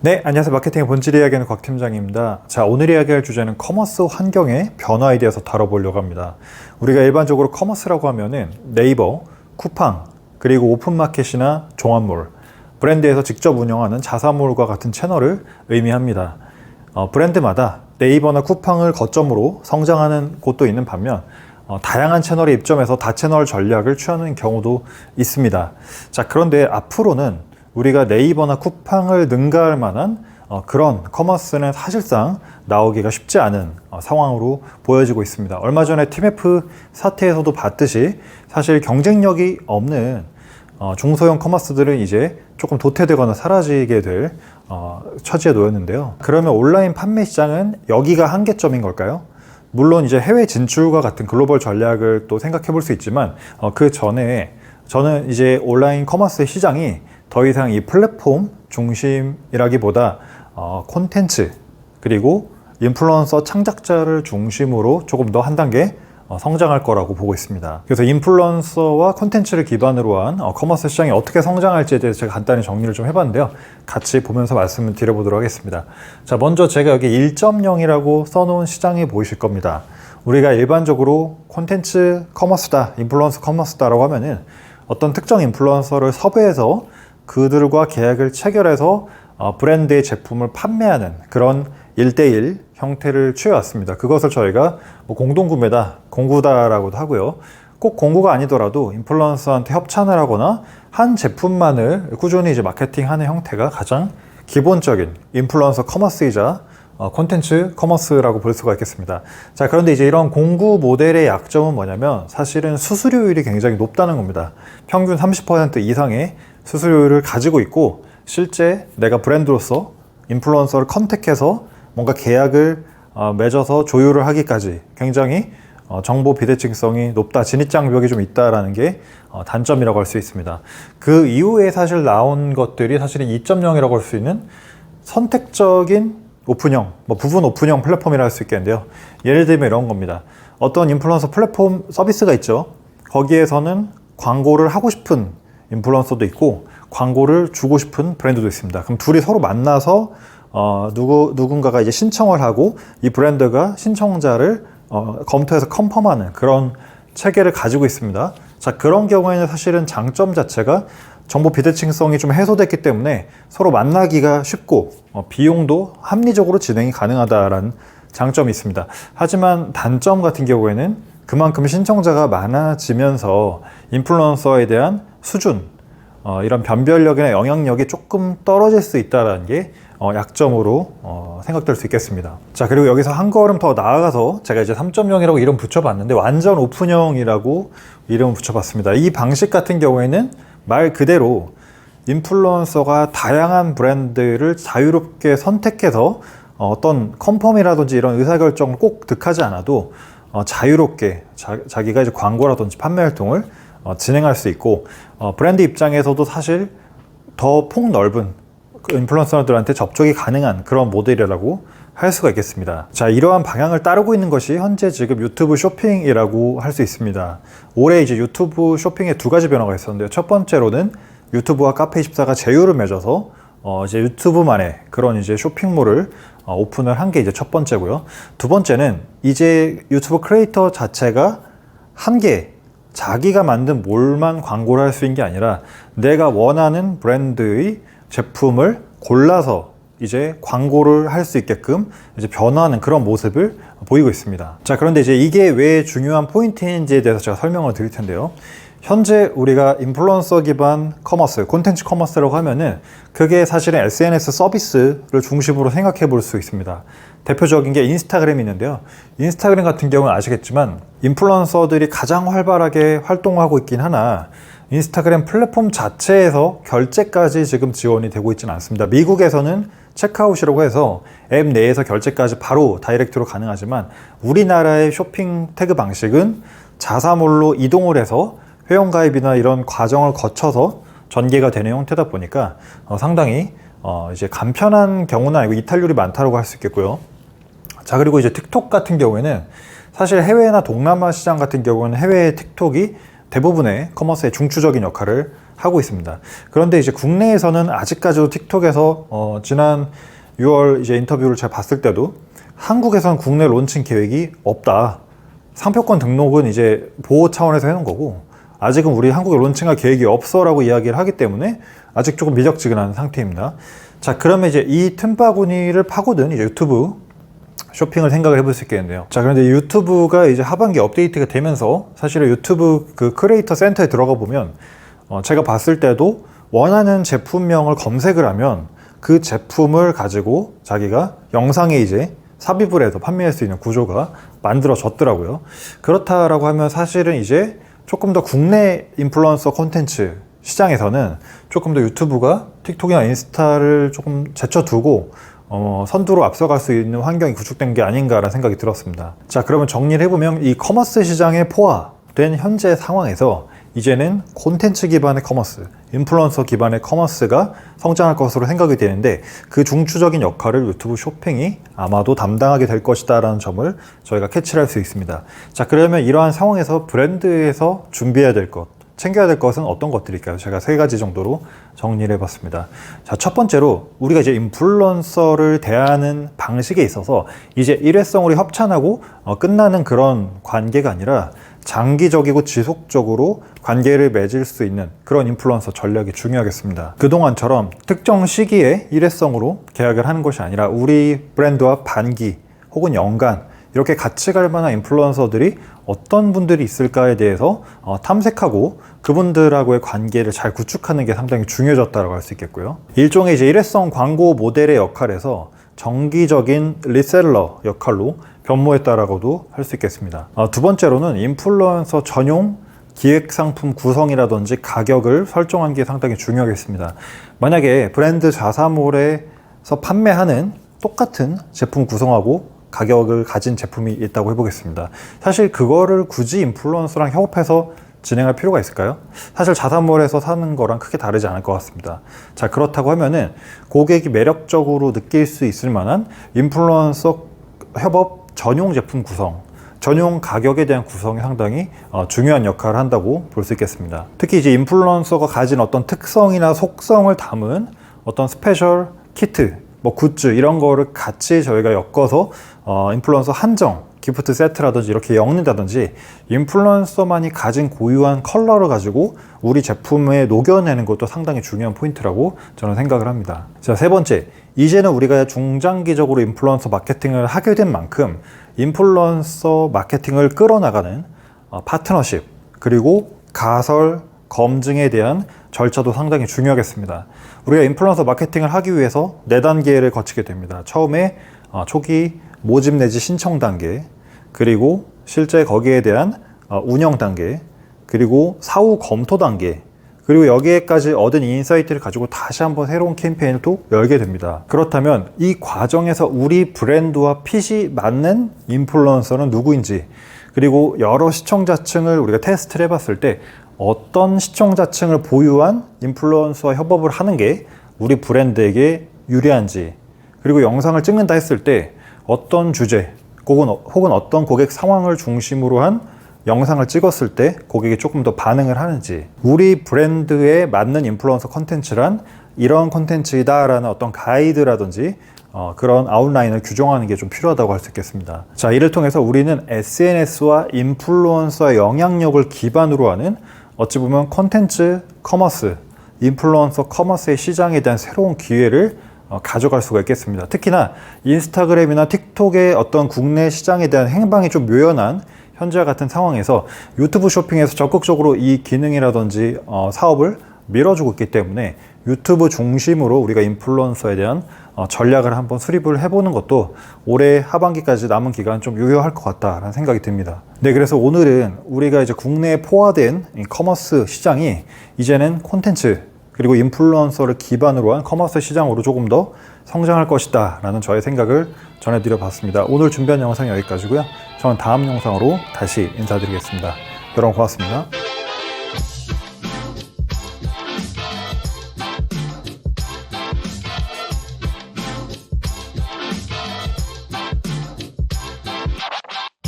네, 안녕하세요. 마케팅의 본질 이야기하는 곽 팀장입니다. 자, 오늘 이야기할 주제는 커머스 환경의 변화에 대해서 다뤄보려고 합니다. 우리가 일반적으로 커머스라고 하면은 네이버, 쿠팡, 그리고 오픈마켓이나 종합몰, 브랜드에서 직접 운영하는 자사몰과 같은 채널을 의미합니다. 브랜드마다 네이버나 쿠팡을 거점으로 성장하는 곳도 있는 반면 다양한 채널에 입점해서 다채널 전략을 취하는 경우도 있습니다. 자, 그런데 앞으로는 우리가 네이버나 쿠팡을 능가할 만한 그런 커머스는 사실상 나오기가 쉽지 않은 상황으로 보여지고 있습니다. 얼마 전에 TMF 사태에서도 봤듯이 사실 경쟁력이 없는 중소형 커머스들은 이제 조금 도태되거나 사라지게 될 처지에 놓였는데요. 그러면 온라인 판매 시장은 여기가 한계점인 걸까요? 물론 이제 해외 진출과 같은 글로벌 전략을 또 생각해 볼 수 있지만 그 전에 저는 이제 온라인 커머스 시장이 더 이상 이 플랫폼 중심이라기보다 콘텐츠 그리고 인플루언서 창작자를 중심으로 조금 더 한 단계 성장할 거라고 보고 있습니다. 그래서 인플루언서와 콘텐츠를 기반으로 한 커머스 시장이 어떻게 성장할지에 대해서 제가 간단히 정리를 좀 해봤는데요. 같이 보면서 말씀을 드려보도록 하겠습니다. 자, 먼저 제가 여기 1.0이라고 써놓은 시장이 보이실 겁니다. 우리가 일반적으로 콘텐츠 커머스다, 인플루언서 커머스다라고 하면은 어떤 특정 인플루언서를 섭외해서 그들과 계약을 체결해서 브랜드의 제품을 판매하는 그런 1대1 형태를 취해왔습니다. 그것을 저희가 공동구매다, 공구다라고도 하고요. 꼭 공구가 아니더라도 인플루언서한테 협찬을 하거나 한 제품만을 꾸준히 이제 마케팅하는 형태가 가장 기본적인 인플루언서 커머스이자 콘텐츠 커머스라고 볼 수가 있겠습니다. 자, 그런데 이제 이런 공구 모델의 약점은 뭐냐면 사실은 수수료율이 굉장히 높다는 겁니다. 평균 30% 이상의 수수료율을 가지고 있고 실제 내가 브랜드로서 인플루언서를 컨택해서 뭔가 계약을 맺어서 조율을 하기까지 굉장히 정보 비대칭성이 높다, 진입장벽이 좀 있다라는 게 단점이라고 할 수 있습니다. 그 이후에 사실 나온 것들이 사실은 2.0이라고 할 수 있는 선택적인 오픈형, 부분 오픈형 플랫폼이라 할 수 있겠는데요. 예를 들면 이런 겁니다. 어떤 인플루언서 플랫폼 서비스가 있죠. 거기에서는 광고를 하고 싶은 인플루언서도 있고 광고를 주고 싶은 브랜드도 있습니다. 그럼 둘이 서로 만나서 누군가가 이제 신청을 하고 이 브랜드가 신청자를 검토해서 컨펌하는 그런 체계를 가지고 있습니다. 자, 그런 경우에는 사실은 장점 자체가 정보 비대칭성이 좀 해소됐기 때문에 서로 만나기가 쉽고 비용도 합리적으로 진행이 가능하다라는 장점이 있습니다. 하지만 단점 같은 경우에는 그만큼 신청자가 많아지면서 인플루언서에 대한 수준, 이런 변별력이나 영향력이 조금 떨어질 수 있다는 게 약점으로 생각될 수 있겠습니다. 자, 그리고 여기서 한 걸음 더 나아가서 제가 이제 3.0이라고 이름 붙여봤는데 완전 오픈형이라고 이름을 붙여봤습니다. 이 방식 같은 경우에는 말 그대로 인플루언서가 다양한 브랜드를 자유롭게 선택해서 어떤 컨펌이라든지 이런 의사결정을 꼭 득하지 않아도 자유롭게 자기가 이제 광고라든지 판매 활동을 진행할 수 있고 브랜드 입장에서도 사실 더 폭넓은 인플루언서들한테 접촉이 가능한 그런 모델이라고 할 수가 있겠습니다. 자, 이러한 방향을 따르고 있는 것이 현재 지금 유튜브 쇼핑이라고 할 수 있습니다. 올해 이제 유튜브 쇼핑에 두 가지 변화가 있었는데요. 첫 번째로는 유튜브와 카페24가 제휴를 맺어서 이제 유튜브만의 그런 이제 쇼핑몰을 오픈을 한 게 이제 첫 번째고요. 두 번째는 이제 유튜브 크리에이터 자체가 자기가 만든 몰만 광고를 할 수 있는 게 아니라 내가 원하는 브랜드의 제품을 골라서 이제 광고를 할 수 있게끔 이제 변화하는 그런 모습을 보이고 있습니다. 자, 그런데 이제 이게 왜 중요한 포인트인지에 대해서 제가 설명을 드릴 텐데요. 현재 우리가 인플루언서 기반 커머스, 콘텐츠 커머스라고 하면은 그게 사실은 SNS 서비스를 중심으로 생각해 볼 수 있습니다. 대표적인 게 인스타그램이 있는데요. 인스타그램 같은 경우는 아시겠지만 인플루언서들이 가장 활발하게 활동하고 있긴 하나 인스타그램 플랫폼 자체에서 결제까지 지금 지원이 되고 있지는 않습니다. 미국에서는 체크아웃이라고 해서 앱 내에서 결제까지 바로 다이렉트로 가능하지만 우리나라의 쇼핑 태그 방식은 자사몰로 이동을 해서 회원가입이나 이런 과정을 거쳐서 전개가 되는 형태다 보니까 상당히 이제 간편한 경우는 아니고 이탈률이 많다고 할 수 있겠고요. 자, 그리고 이제 틱톡 같은 경우에는 사실 해외나 동남아 시장 같은 경우는 해외의 틱톡이 대부분의 커머스의 중추적인 역할을 하고 있습니다. 그런데 이제 국내에서는 아직까지도 틱톡에서 지난 6월 이제 인터뷰를 제가 봤을 때도 한국에서는 국내 론칭 계획이 없다. 상표권 등록은 이제 보호 차원에서 해놓은 거고 아직은 우리 한국에 론칭할 계획이 없어라고 이야기를 하기 때문에 아직 조금 미적지근한 상태입니다. 자, 그러면 이제 이 틈바구니를 파고든 이제 유튜브 쇼핑을 생각을 해볼 수 있겠는데요. 자, 그런데 유튜브가 이제 하반기 업데이트가 되면서 사실은 유튜브 그 크리에이터 센터에 들어가 보면 제가 봤을 때도 원하는 제품명을 검색을 하면 그 제품을 가지고 자기가 영상에 이제 삽입을 해서 판매할 수 있는 구조가 만들어졌더라고요. 그렇다라고 하면 사실은 이제 조금 더 국내 인플루언서 콘텐츠 시장에서는 조금 더 유튜브가 틱톡이나 인스타를 조금 제쳐두고 선두로 앞서갈 수 있는 환경이 구축된 게 아닌가라는 생각이 들었습니다. 자, 그러면 정리를 해보면 이 커머스 시장에 포화된 현재 상황에서 이제는 콘텐츠 기반의 커머스, 인플루언서 기반의 커머스가 성장할 것으로 생각이 되는데 그 중추적인 역할을 유튜브 쇼핑이 아마도 담당하게 될 것이다 라는 점을 저희가 캐치를 할 수 있습니다. 자, 그러면 이러한 상황에서 브랜드에서 준비해야 될 것, 챙겨야 될 것은 어떤 것들일까요? 제가 3가지 정도로 정리를 해봤습니다. 자, 첫 번째로 우리가 이제 인플루언서를 대하는 방식에 있어서 이제 일회성으로 협찬하고 끝나는 그런 관계가 아니라 장기적이고 지속적으로 관계를 맺을 수 있는 그런 인플루언서 전략이 중요하겠습니다. 그동안처럼 특정 시기에 일회성으로 계약을 하는 것이 아니라 우리 브랜드와 반기 혹은 연간 이렇게 같이 갈 만한 인플루언서들이 어떤 분들이 있을까에 대해서 탐색하고 그분들하고의 관계를 잘 구축하는 게 상당히 중요해졌다고 할 수 있겠고요. 일종의 이제 일회성 광고 모델의 역할에서 정기적인 리셀러 역할로 변모했다라고도 할 수 있겠습니다. 두 번째로는 인플루언서 전용 기획 상품 구성이라든지 가격을 설정한 게 상당히 중요하겠습니다. 만약에 브랜드 자사몰에서 판매하는 똑같은 제품 구성하고 가격을 가진 제품이 있다고 해보겠습니다. 사실 그거를 굳이 인플루언서랑 협업해서 진행할 필요가 있을까요? 사실 자사몰에서 사는 거랑 크게 다르지 않을 것 같습니다. 자, 그렇다고 하면은 고객이 매력적으로 느낄 수 있을 만한 인플루언서 협업 전용 제품 구성, 전용 가격에 대한 구성이 상당히 중요한 역할을 한다고 볼 수 있겠습니다. 특히 이제 인플루언서가 가진 어떤 특성이나 속성을 담은 어떤 스페셜 키트, 뭐 굿즈 이런 거를 같이 저희가 엮어서 인플루언서 한정 기프트 세트라든지 이렇게 엮는다든지 인플루언서만이 가진 고유한 컬러를 가지고 우리 제품에 녹여내는 것도 상당히 중요한 포인트라고 저는 생각을 합니다. 자, 세 번째, 이제는 우리가 중장기적으로 인플루언서 마케팅을 하게 된 만큼 인플루언서 마케팅을 끌어나가는 파트너십 그리고 가설 검증에 대한 절차도 상당히 중요하겠습니다. 우리가 인플루언서 마케팅을 하기 위해서 4단계를 거치게 됩니다. 처음에 초기 모집 내지 신청 단계, 그리고 실제 거기에 대한 운영 단계, 그리고 사후 검토 단계, 그리고 여기에까지 얻은 인사이트를 가지고 다시 한번 새로운 캠페인을 또 열게 됩니다. 그렇다면 이 과정에서 우리 브랜드와 핏이 맞는 인플루언서는 누구인지, 그리고 여러 시청자층을 우리가 테스트를 해봤을 때 어떤 시청자층을 보유한 인플루언서와 협업을 하는 게 우리 브랜드에게 유리한지, 그리고 영상을 찍는다 했을 때 어떤 주제 혹은 어떤 고객 상황을 중심으로 한 영상을 찍었을 때 고객이 조금 더 반응을 하는지, 우리 브랜드에 맞는 인플루언서 컨텐츠란 이런 컨텐츠이다라는 어떤 가이드라든지 그런 아웃라인을 규정하는 게 좀 필요하다고 할 수 있겠습니다. 자, 이를 통해서 우리는 SNS와 인플루언서의 영향력을 기반으로 하는 어찌 보면 콘텐츠 커머스, 인플루언서 커머스의 시장에 대한 새로운 기회를 가져갈 수가 있겠습니다. 특히나 인스타그램이나 틱톡의 어떤 국내 시장에 대한 행방이 좀 묘연한 현재와 같은 상황에서 유튜브 쇼핑에서 적극적으로 이 기능이라든지 사업을 밀어주고 있기 때문에 유튜브 중심으로 우리가 인플루언서에 대한 전략을 한번 수립을 해보는 것도 올해 하반기까지 남은 기간 좀 유효할 것 같다라는 생각이 듭니다. 네, 그래서 오늘은 우리가 이제 국내에 포화된 이 커머스 시장이 이제는 콘텐츠 그리고 인플루언서를 기반으로 한 커머스 시장으로 조금 더 성장할 것이다 라는 저의 생각을 전해드려 봤습니다. 오늘 준비한 영상 여기까지고요. 저는 다음 영상으로 다시 인사드리겠습니다. 여러분 고맙습니다.